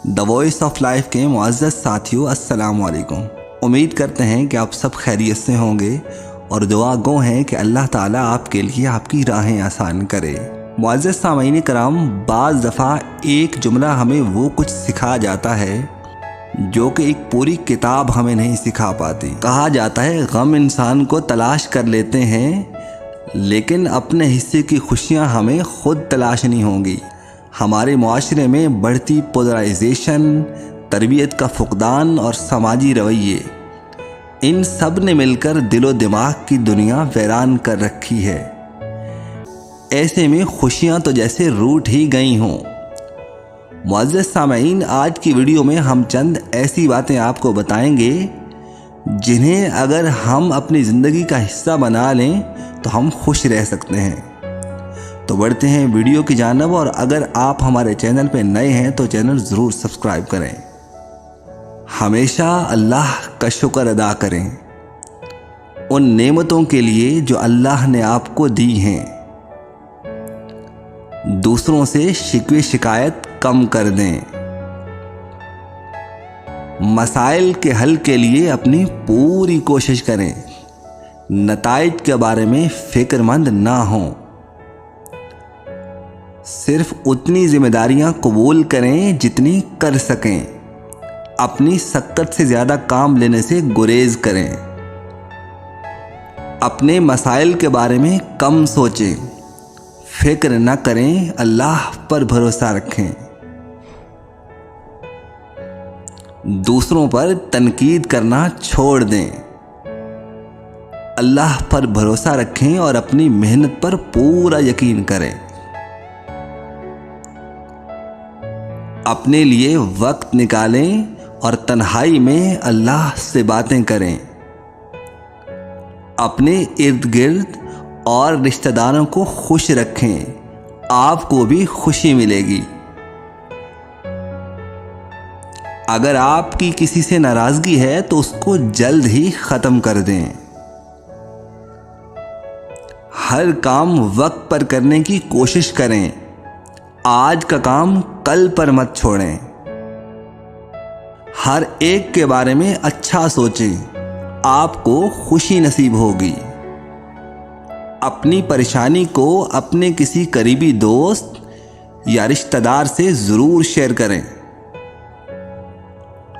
The voice of life के मुअज़्ज़ज़ साथियों, अस्सलाम वालेकुम। उम्मीद करते हैं कि आप सब खैरियत से होंगे और दुआ गो हैं कि अल्लाह ताला आपके लिए आपकी राहें आसान करे। मुअज़्ज़ज़ सामीन कराम, बाज़ दफ़ा एक जुमला हमें वो कुछ सिखा जाता है जो कि एक पूरी किताब हमें नहीं सिखा पाती। कहा जाता है गम इंसान को तलाश कर लेते हैं लेकिन अपने हिस्से की खुशियाँ हमें खुद तलाश नहीं होंगी। हमारे मुआशरे में बढ़ती पोलराइजेशन, तरबियत का फुकदान और समाजी रवैये, इन सब ने मिलकर दिलो दिमाग की दुनिया वीरान कर रखी है। ऐसे में खुशियाँ तो जैसे रूठ ही गई हों। मुअज़्ज़ज़ सामीन, आज की वीडियो में हम चंद ऐसी बातें आपको बताएंगे जिन्हें अगर हम अपनी ज़िंदगी का हिस्सा बना लें तो हम खुश रह सकते हैं। तो बढ़ते हैं वीडियो की जानिब, और अगर आप हमारे चैनल पर नए हैं तो चैनल ज़रूर सब्सक्राइब करें। हमेशा अल्लाह का शुक्र अदा करें उन नेमतों के लिए जो अल्लाह ने आपको दी हैं। दूसरों से शिकवे शिकायत कम कर दें। मसाइल के हल के लिए अपनी पूरी कोशिश करें। नताइज के बारे में फिक्रमंद ना हों। सिर्फ उतनी जिम्मेदारियां कबूल करें जितनी कर सकें। अपनी सकत से ज़्यादा काम लेने से गुरेज करें। अपने मसाइल के बारे में कम सोचें। फिक्र न करें, अल्लाह पर भरोसा रखें। दूसरों पर तनकीद करना छोड़ दें। अल्लाह पर भरोसा रखें और अपनी मेहनत पर पूरा यकीन करें। अपने लिए वक्त निकालें और तन्हाई में अल्लाह से बातें करें। अपने इर्द गिर्द और रिश्तेदारों को खुश रखें, आपको भी खुशी मिलेगी। अगर आपकी किसी से नाराज़गी है तो उसको जल्द ही ख़त्म कर दें। हर काम वक्त पर करने की कोशिश करें। आज का काम कल पर मत छोड़ें। हर एक के बारे में अच्छा सोचें, आपको खुशी नसीब होगी। अपनी परेशानी को अपने किसी करीबी दोस्त या रिश्तेदार से ज़रूर शेयर करें।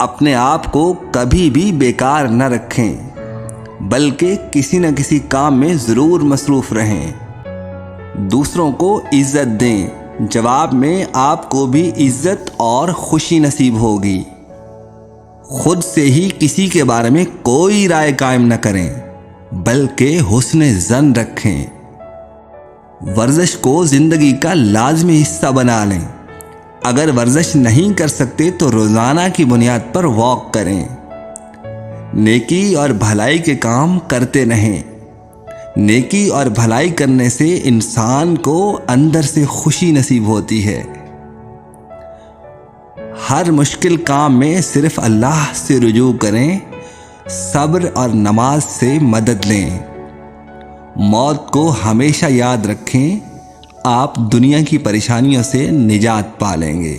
अपने आप को कभी भी बेकार न रखें, बल्कि किसी न किसी काम में ज़रूर मसरूफ़ रहें। दूसरों को इज़्ज़त दें, जवाब में आपको भी इज़्ज़त और खुशी नसीब होगी। खुद से ही किसी के बारे में कोई राय कायम न करें, बल्कि हुस्न ज़न रखें। वर्जिश को ज़िंदगी का लाज़मी हिस्सा बना लें। अगर वर्जिश नहीं कर सकते तो रोज़ाना की बुनियाद पर वॉक करें। नेकी और भलाई के काम करते रहें। नेकी और भलाई करने से इंसान को अंदर से खुशी नसीब होती है। हर मुश्किल काम में सिर्फ अल्लाह से रुजू करें। सब्र और नमाज से मदद लें। मौत को हमेशा याद रखें, आप दुनिया की परेशानियों से निजात पा लेंगे।